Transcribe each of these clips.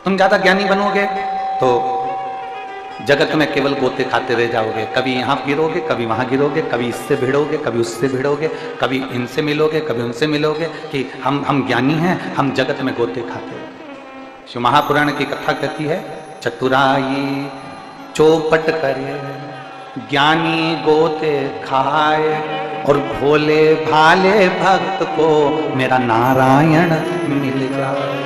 तुम ज्यादा ज्ञानी बनोगे तो जगत में केवल गोते खाते रह जाओगे, कभी यहाँ गिरोगे कभी वहां गिरोगे, कभी इससे भिड़ोगे कभी उससे भिड़ोगे, कभी इनसे मिलोगे कभी उनसे मिलोगे कि हम ज्ञानी हैं, हम जगत में गोते खाते हैं। शिव महापुराण की कथा कहती है, चतुराई चौपट करे ज्ञानी गोते खाए और भोले भाले भक्त को मेरा नारायण मिल जाए।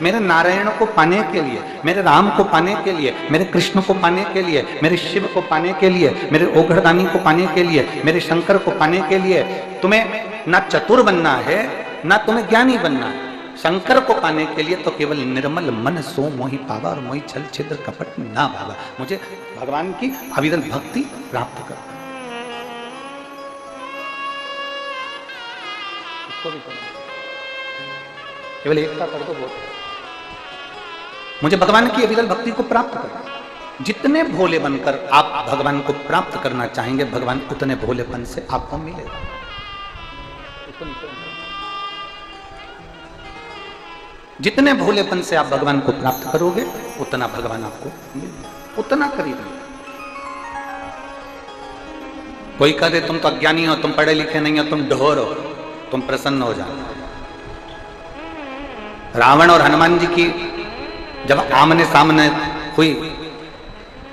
मेरे नारायण को पाने के लिए, मेरे राम को पाने के लिए, मेरे कृष्ण को पाने के लिए, मेरे शिव को पाने के लिए, मेरे ओघड़दानी को पाने के लिए, मेरे शंकर को पाने के लिए तुम्हें ना चतुर बनना है ना तुम्हें ज्ञानी बनना है। शंकर को पाने के लिए तो केवल निर्मल मन सो मोहि पावा और मोहि छल छिद्र कपट ना भावा। मुझे भगवान की अविरल भक्ति प्राप्त कर। केवल एक का कर दो बहुत। मुझे भगवान की अविरल भक्ति को प्राप्त करना। जितने भोले बनकर आप भगवान को प्राप्त करना चाहेंगे, भगवान उतने भोलेपन से आपको मिलेगा। जितने भोलेपन से आप भगवान को प्राप्त करोगे उतना भगवान आपको मिलेगा, उतना करीब। कोई कहे तुम तो अज्ञानी हो, तुम पढ़े लिखे नहीं हो, तुम ढोर हो, तुम प्रसन्न हो जाओ। रावण और हनुमान जी की जब आमने सामने हुई,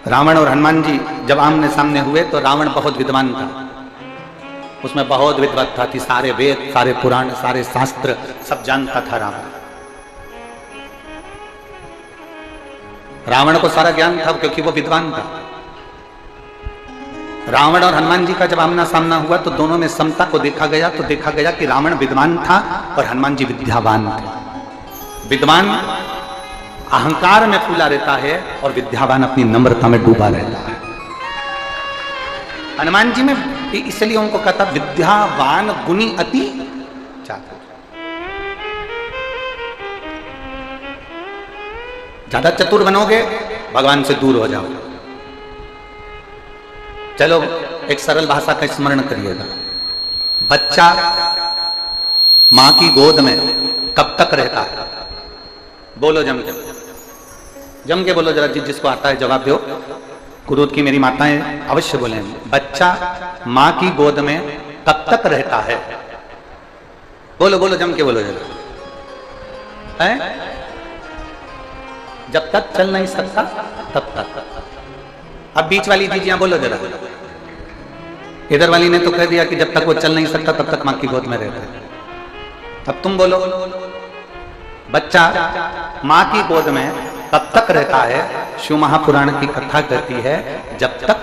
रावण और हनुमान जी जब आमने सामने हुए तो रावण बहुत विद्वान था, उसमें बहुत विद्वत्ता थी, सारे वेद सारे पुराण सारे शास्त्र सब जानता था रावण। रावण को सारा ज्ञान था क्योंकि वो विद्वान था। रावण और हनुमान जी का जब आमना सामना हुआ तो दोनों में समता को देखा गया, तो देखा गया कि रावण विद्वान था और हनुमान जी विद्यावान थे। विद्वान अहंकार में फूला रहता है और विद्यावान अपनी नम्रता में डूबा रहता है। हनुमान जी में इसलिए उनको कहता विद्यावान गुणी अति चातुर। ज्यादा चतुर बनोगे भगवान से दूर हो जाओगे। चलो एक सरल भाषा का स्मरण करिएगा। बच्चा मां की गोद में कब तक रहता है? बोलो जम के बोलो जरा, जिसको आता है जवाब दो। कुरूद की मेरी माताएं अवश्य बोले। बच्चा मां की गोद में कब तक रहता है? बोलो बोलो जम के बोलो जरा। है जब तक चल नहीं सकता तब तक। अब बीच वाली दीजिए बोलो जरा। इधर वाली ने तो कह दिया कि जब तक वो चल नहीं सकता तब तक मां की गोद में रहता है। अब तुम बोलो। बच्चा मां की गोद में तब तक रहता है, शिव महापुराण की कथा कहती है, जब तक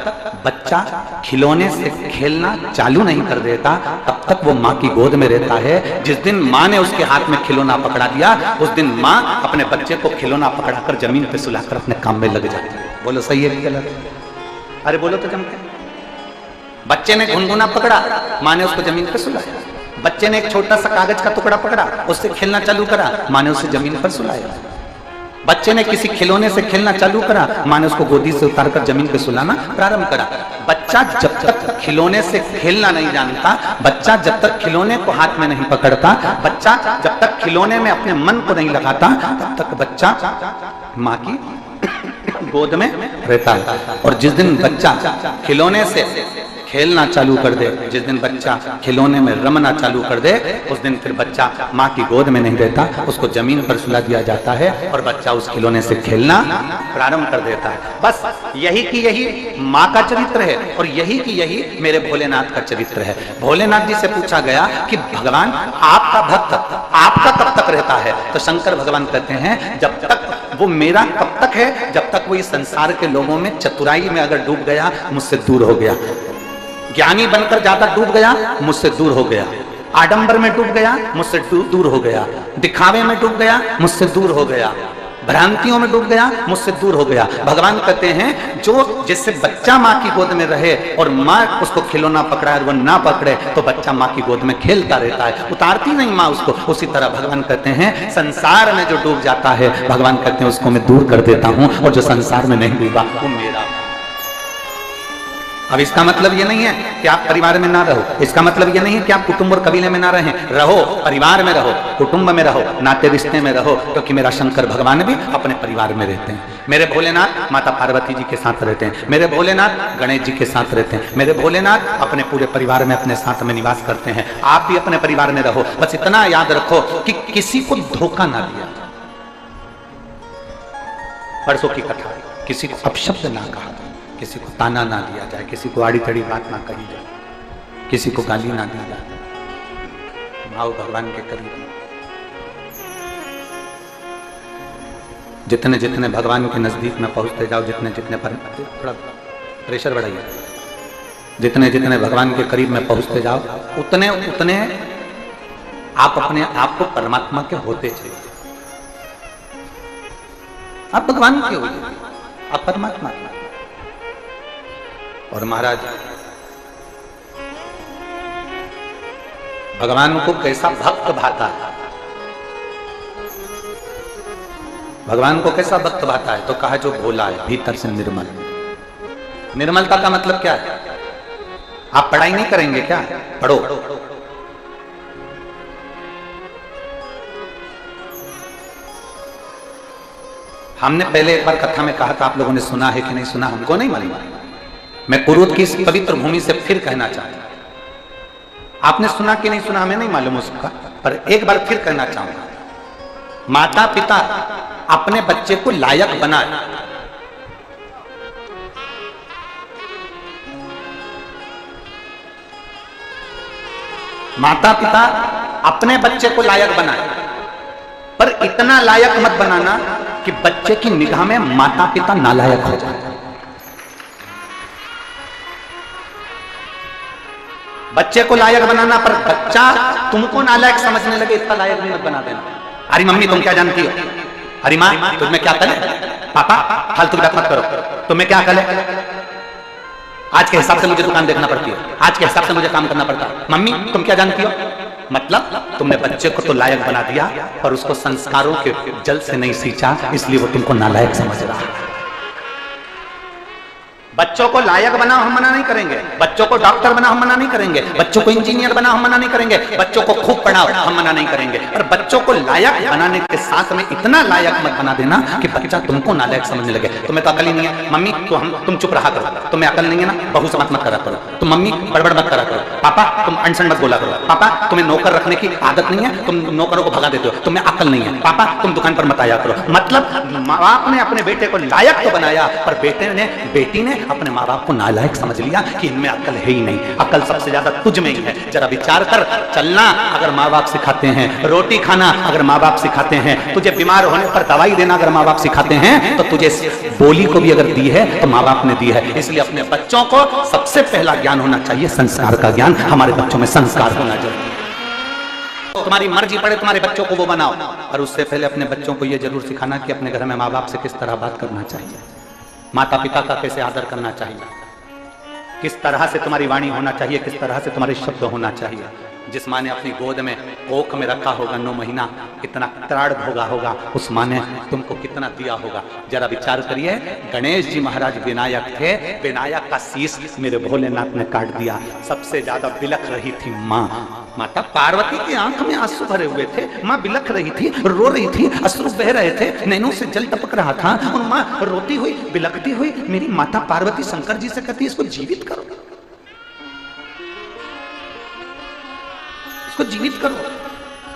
बच्चा खिलौने से खेलना चालू नहीं कर देता तब तक वो मां की गोद में रहता है। जिस दिन मां ने उसके हाथ में खिलौना पकड़ा दिया उस दिन मां अपने बच्चे को खिलौना पकड़ाकर जमीन पे सुलाकर अपने काम में लग जाती है। बोलो सही है कि गलत? अरे बोलो तो जम के। बच्चे ने गुनगुना पकड़ा, मां ने उसको जमीन पे सुलाया। बच्चे ने एक छोटा सा कागज का टुकड़ा पकड़ा, उससे खेलना चालू करा, मां ने उसे जमीन पर सुलाया। बच्चे ने किसी खिलौने से खेलना चालू करा, मां ने उसको गोदी से उतारकर जमीन पे सुलाना प्रारंभ करा। बच्चा जब तक खिलौने से खेलना नहीं जानता, बच्चा जब तक खिलौने को हाथ में नहीं पकड़ता, बच्चा जब तक खिलौने में अपने मन को नहीं लगाता तब तक बच्चा मां की गोद में रहता है। और जिस दिन बच्चा खिलौने से खेलना चालू कर दे, जिस दिन बच्चा खिलौने में रमना चालू कर दे, उस दिन फिर बच्चा मां की गोद में नहीं रहता, उसको जमीन पर सुला दिया जाता है और बच्चा उस खिलौने से खेलना प्रारंभ कर देता है। बस यही की यही मां का चरित्र है और यही की यही मेरे भोलेनाथ का चरित्र है। भोलेनाथ जी से पूछा गया कि भगवान आपका भक्त आपका कब तक रहता है? तो शंकर भगवान कहते हैं जब तक वो मेरा कब तक है? जब तक वो इस संसार के लोगों में चतुराई में अगर डूब गया, मुझसे दूर हो गया। ज्ञानी बनकर ज्यादा डूब गया, मुझसे दूर हो गया। आडंबर में डूब गया, मुझसे दूर हो गया। दिखावे में डूब गया, मुझसे दूर हो गया। भ्रांतियों में डूब गया, मुझसे दूर हो गया। भगवान कहते हैं जो जिससे बच्चा माँ की गोद में रहे और माँ उसको खिलौना पकड़ा और वो ना पकड़े तो बच्चा माँ की गोद में खेलता रहता है, उतारती नहीं माँ उसको। उसी तरह भगवान कहते हैं संसार में जो डूब जाता है, भगवान कहते हैं उसको मैं दूर कर देता हूँ, और जो संसार में नहीं डूबा वो मेरा। अब इसका मतलब ये नहीं है कि आप परिवार में ना रहो, इसका मतलब ये नहीं है कि आप कुटुंब और कबीले में ना रहें, रहो, परिवार में रहो, कुटुंब में रहो, नाते रिश्ते में रहो, क्योंकि मेरा शंकर भगवान भी अपने परिवार में रहते हैं। मेरे भोलेनाथ माता पार्वती जी के साथ रहते हैं, मेरे भोलेनाथ गणेश जी के साथ रहते हैं, मेरे भोलेनाथ अपने पूरे परिवार में अपने साथ में निवास करते हैं। आप भी अपने परिवार में रहो, बस इतना याद रखो कि किसी को धोखा ना दिया। परसों की कथा, किसी को अपशब्द ना कहा, किसी को ताना ना दिया जाए, किसी को आड़ी तड़ी बात ना कही जाए, किसी को गाली ना दी जाए। भाव भगवान के करीब, जितने जितने भगवान के नजदीक में पहुंचते जाओ, जितने जितने पर थोड़ा प्रेशर बढ़ाइए, जितने जितने भगवान के करीब में पहुंचते जाओ, उतने उतने आप अपने आप को परमात्मा के होते चले। आप भगवान के होते, आप परमात्मा। और महाराज भगवान को कैसा भक्त भाता है, भगवान को कैसा भक्त भाता है, तो कहा जो भोला है, भीतर से निर्मल। निर्मलता का मतलब क्या है? आप पढ़ाई नहीं करेंगे क्या? पढ़ो। हमने पहले एक बार कथा में कहा था, आप लोगों ने सुना है कि नहीं सुना हमको नहीं मालूम। मैं कुरुद की इस पवित्र भूमि से फिर कहना चाहता हूं, आपने सुना कि नहीं सुना हमें नहीं मालूम उसका, पर एक बार फिर कहना चाहूंगा। माता पिता अपने बच्चे को लायक बनाए, माता पिता अपने बच्चे को लायक बनाए, पर इतना लायक मत बनाना कि बच्चे की निगाह में माता पिता नालायक हो जाए। बच्चे को लायक बनाना, पर बच्चा तुमको नालायक समझने लगे, इतना लायक भी मत बना देना। अरे मम्मी तुम क्या जानती हो, अरे माँ तुम्हें क्या कले, पापा फालतू की बात मत करो, तुम्हें क्या कले, आज के हिसाब से मुझे दुकान देखना पड़ती है, आज के हिसाब से मुझे काम करना पड़ता है, मम्मी तुम क्या जानती हो। मतलब तुमने बच्चे को तो लायक बना दिया, पर उसको संस्कारों के जल से नहीं सींचा, इसलिए वो तुमको नालायक समझ रहा है। बच्चों को लायक बनाओ, हम मना नहीं करेंगे। बच्चों को डॉक्टर बनाओ, हम मना नहीं करेंगे। बच्चों को इंजीनियर बनाओ, हम मना नहीं करेंगे। बच्चों को खूब पढ़ाओ, हम मना नहीं करेंगे। पर बच्चों को लायक बनाने के साथ में इतना लायक मत बना देना कि बच्चा तुमको नालायक समझने लगे। तुम्हें तो अकल ही नहीं है, मम्मी तो तुम चुप रहा करो, तुम्हें अकल नहीं है ना, बहू से मत करा करो, तुम मम्मी बड़बड़ मत करा करो, पापा तुम अनशन मत बोला करो, पापा तुम्हें नौकर रखने की आदत नहीं है, तुम नौकरों को भगा देते हो, तुम्हें अकल नहीं है, पापा तुम दुकान पर मत आया करो। मतलब माँ बाप ने अपने बेटे को लायक तो बनाया, पर बेटी ने अपने माँ बाप को नालायक समझ लिया कि इनमें अकल है ही नहीं। अकल सबसे ज्यादा तुझ में ही है। जरा विचार कर, चलना अगर माँ बाप सिखाते हैं, रोटी खाना अगर माँ बाप सिखाते हैं, तुझे बीमार होने पर दवाई देना अगर माँ बाप सिखाते हैं, तो तुझे बोली को भी अगर दी है तो माँ बाप ने दी है। इसलिए अपने बच्चों को सबसे पहला ज्ञान होना चाहिए, संस्कार का ज्ञान। हमारे बच्चों में संस्कार होना चाहिए। तुम्हारी मर्जी पड़े तुम्हारे बच्चों को वो बनाओ, और उससे पहले अपने बच्चों को ये जरूर सिखाना कि अपने घर में माँ बाप से किस तरह बात करना चाहिए, माता पिता का कैसे आदर करना चाहिए, किस तरह से तुम्हारी वाणी होना चाहिए, किस तरह से तुम्हारे शब्द होना चाहिए। जिस माँ ने अपनी गोद में कोख में रखा होगा 9 महीना, कितना त्राड़ भोगा होगा, उस माँ ने तुमको कितना दिया होगा। जरा विचार करिए। गणेश जी महाराज विनायक थे, विनायक का शीश मेरे भोलेनाथ ने काट दिया। सबसे ज्यादा बिलख रही थी माँ। माता पार्वती की आंख में आंसू भरे हुए थे, माँ बिलख रही थी, रो रही थी, अश्रु बह रहे थे, नैनों से जल टपक रहा था, और माँ रोती हुई बिलखती हुई मेरी माता पार्वती शंकर जी से कहती, इसको जीवित करो, इसको जीवित करो।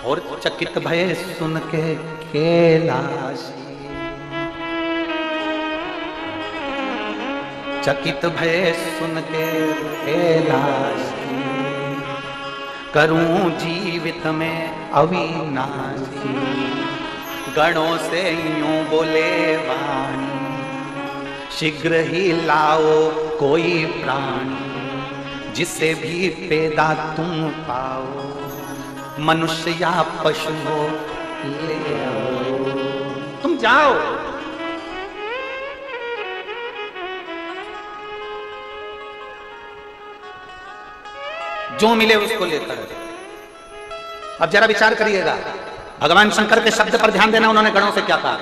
और चकित भय सुन के कैलाशी, चकित भय सुन के कैलाशी, करूं जीवित में अविनाशी। गणों से यूं बोले वाणी, शीघ्र ही लाओ कोई प्राणी, जिसे भी पैदा तुम पाओ, मनुष्य या पशु हो ले आओ। तुम जाओ, जो मिले उसको लेकर। अब जरा विचार करिएगा, भगवान शंकर के शब्द पर ध्यान देना। उन्होंने गणों से क्या कहा?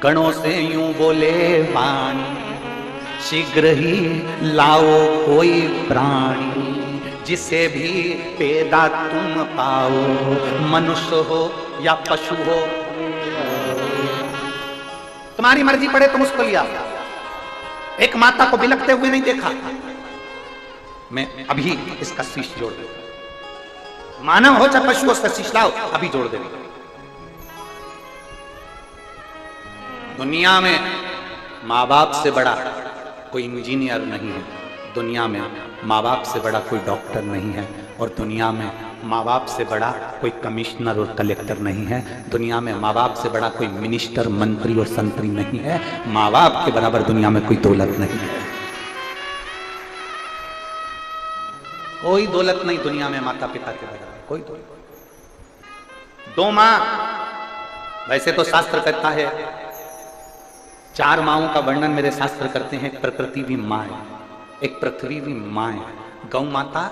गणों से यूं बोले वाणी, शीघ्र ही लाओ कोई प्राणी, जिसे भी पैदा तुम पाओ, मनुष्य हो या पशु हो, तुम्हारी मर्जी पड़े तुम उसको लिया। एक माता को बिलखते हुए नहीं देखा। मैं अभी इसका शीश जोड़ दे, मानव हो चाहे पशु हो, उसका शीश लाओ, अभी जोड़ दे। दुनिया में माँ बाप से बड़ा कोई इंजीनियर नहीं है, दुनिया में माँ बाप से बड़ा कोई डॉक्टर नहीं है, और दुनिया में माँ बाप से बड़ा कोई कमिश्नर और कलेक्टर नहीं है, दुनिया में माँ बाप से बड़ा कोई मिनिस्टर, मंत्री और संतरी नहीं है, माँ बाप के बराबर दुनिया में कोई दौलत नहीं है। कोई दौलत नहीं दुनिया में माता पिता के बराबर, कोई दौलत। दो माँ, वैसे तो शास्त्र कहता है, 4 माओं का वर्णन मेरे शास्त्र करते हैं। प्रकृति भी माँ है, एक पृथ्वी भी माँ है, गौ माता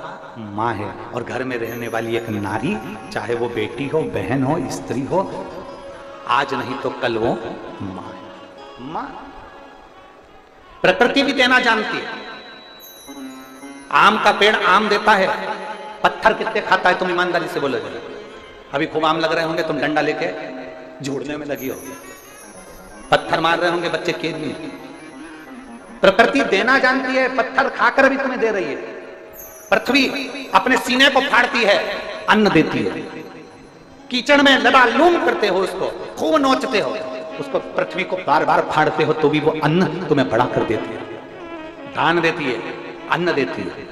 माँ है, और घर में रहने वाली एक नारी, चाहे वो बेटी हो, बहन हो, स्त्री हो, आज नहीं तो कल वो माँ है। माँ प्रकृति भी देना जानती है। आम का पेड़ आम देता है, पत्थर कितने खाता है तुम ईमानदारी से बोलो जरा। अभी खूब आम लग रहे होंगे, तुम डंडा लेके जोड़ने में लगी हो, पत्थर मार रहे होंगे बच्चे केज में। प्रकृति देना जानती है, पत्थर खाकर भी तुम्हें दे रही है। पृथ्वी अपने सीने को फाड़ती है, अन्न देती है। कीचड़ में लबालूम करते हो उसको, खूब नोचते हो उसको, पृथ्वी को बार बार फाड़ते हो तो भी वो अन्न तुम्हें बढ़ा कर देती है, दान देती है, अन्न देती है।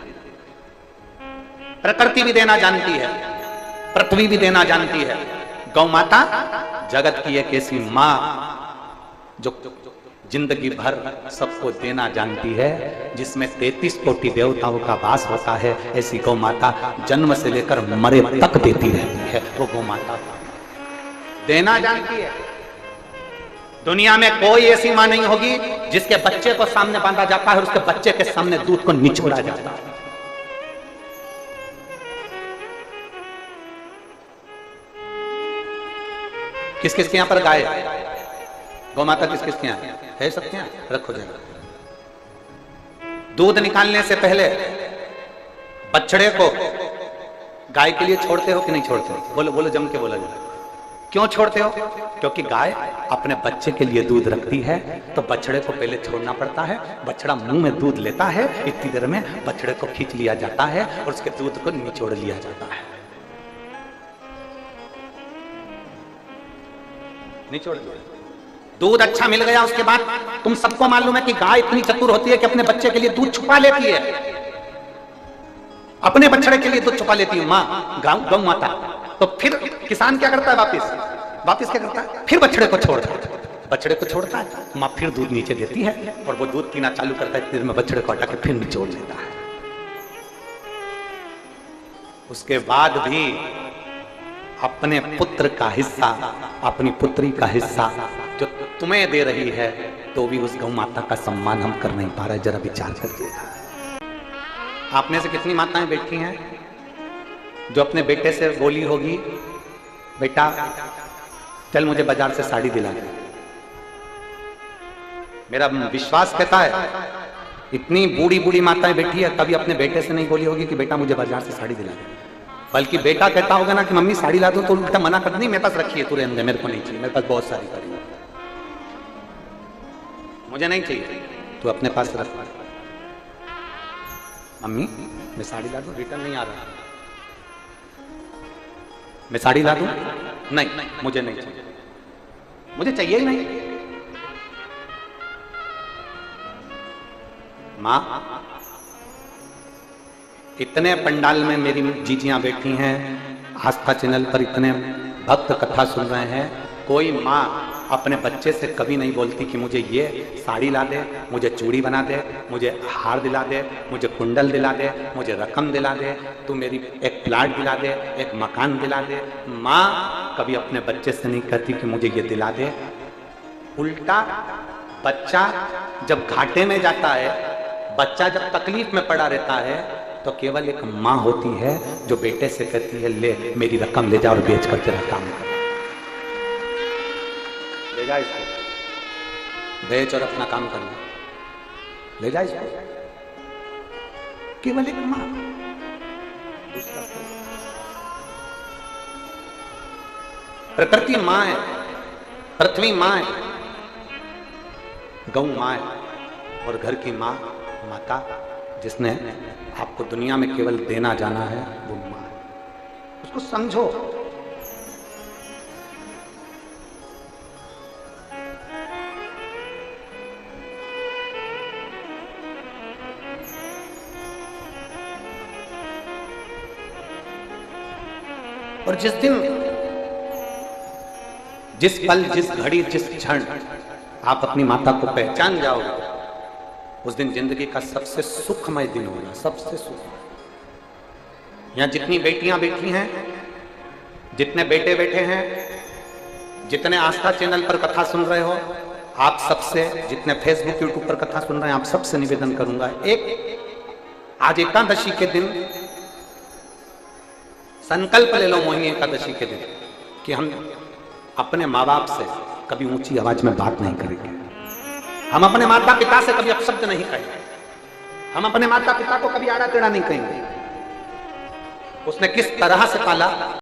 प्रकृति भी देना जानती है, पृथ्वी भी देना जानती है। गौ माता जगत की एक ऐसी मां जो जिंदगी भर सबको देना जानती है, जिसमें 33 कोटि देवताओं का वास होता है। ऐसी गौ माता जन्म से लेकर मरे तक देती रहती है। वो गौ माता देना जानती है। दुनिया में कोई ऐसी मां नहीं होगी जिसके बच्चे को सामने बांधा जाता है और उसके बच्चे के सामने दूध को निचोड़ा जाता है। किस किस के यहां पर गाय, गौ माता किस किस के यहां है? सबके यहां रखो जरा। दूध निकालने से पहले बछड़े को गाय के लिए छोड़ते हो कि नहीं छोड़ते हो? बोलो बोलो, जम के बोला जरा। क्यों छोड़ते हो? क्योंकि गाय अपने बच्चे के लिए दूध रखती है, तो बछड़े को पहले छोड़ना पड़ता है। बछड़ा मुंह में दूध लेता है, इतनी देर में बछड़े को खींच लिया जाता है और उसके दूध को निचोड़ लिया जाता है। निचोड़ लिया, दूध अच्छा मिल गया। उसके बाद तुम सबको मालूम है कि गाय इतनी चतुर होती है कि अपने बच्चे के लिए दूध छुपा लेती है, अपने बछड़े के लिए दूध छुपा लेती है माँ, गौ माता। तो फिर किसान क्या करता है? वापिस क्या करता है? फिर बछड़े को छोड़ता है। बछड़े को छोड़ता है, माँ फिर दूध नीचे देती है और वो दूध पीना चालू करता है। फिर में बछड़े को हटा के फिर निचोड़ लेता है। उसके बाद भी अपने पुत्र का हिस्सा, अपनी पुत्री का हिस्सा जो तुम्हें दे रही है, तो भी उस गौ माता का सम्मान हम कर नहीं पा रहे। जरा विचार करके। आप में से कितनी माताएं बैठी हैं जो अपने बेटे से बोली होगी, बेटा चल मुझे बाजार से साड़ी दिला दे। मेरा विश्वास कहता है इतनी बूढ़ी बूढ़ी माताएं बैठी है, कभी अपने बेटे से नहीं बोली होगी कि बेटा मुझे बाजार से साड़ी दिला दे। बल्कि बेटा कहता होगा ना कि मम्मी साड़ी ला दो, तो उल्टा मना कर, नहीं मेरे पास रखी है, तू रहने दे, मेरे को नहीं चाहिए, मेरे पास बहुत सारी साड़ी है, मुझे नहीं चाहिए, तू अपने पास रख। मम्मी मैं साड़ी ला दूं? रिटर्न नहीं आ रहा। मैं साड़ी ला दूं? नहीं मुझे नहीं चाहिए, मुझे चाहिए ही नहीं। मां, इतने पंडाल में मेरी जीजियां बैठी हैं, आस्था चैनल पर इतने भक्त कथा सुन रहे हैं, कोई माँ अपने बच्चे से कभी नहीं बोलती कि मुझे ये साड़ी ला दे, मुझे चूड़ी बना दे, मुझे हार दिला दे, मुझे कुंडल दिला दे, मुझे रकम दिला दे, तू मेरी एक प्लाट दिला दे, एक मकान दिला दे। माँ कभी अपने बच्चे से नहीं कहती कि मुझे ये दिला दे। उल्टा बच्चा जब घाटे में जाता है, बच्चा जब तकलीफ में पड़ा रहता है, तो केवल एक माँ होती है जो बेटे से कहती है ले मेरी रकम ले जा और बेच कर तेरा काम कर, ले जा इसको, बेच और अपना काम करना। ले जाए इसको, केवल एक मां, दूसरा प्रकृति मां है, पृथ्वी मां है, गौ मां है, और घर की मां माता जिसने आपको दुनिया में केवल देना जाना है वो मां है। उसको समझो। और जिस दिन, जिस पल, जिस घड़ी, जिस क्षण आप अपनी माता को पहचान जाओगे, उस दिन जिंदगी का सबसे सुखमय दिन होगा, सबसे सुख। यहां जितनी बेटियां बैठी हैं, जितने बेटे बैठे हैं, जितने आस्था चैनल पर कथा सुन रहे हो, आप सबसे, जितने फेसबुक यूट्यूब पर कथा सुन रहे हैं, आप सबसे निवेदन करूंगा, एक आज एकादशी के दिन संकल्प ले लो, मोहिनी एकादशी के दिन, कि हम अपने माँ बाप से कभी ऊंची आवाज में बात नहीं करेंगे, हम अपने माता पिता से कभी अपशब्द नहीं कहेंगे, हम अपने माता पिता को कभी आड़ा टेढ़ा नहीं कहेंगे। उसने किस तरह से पाला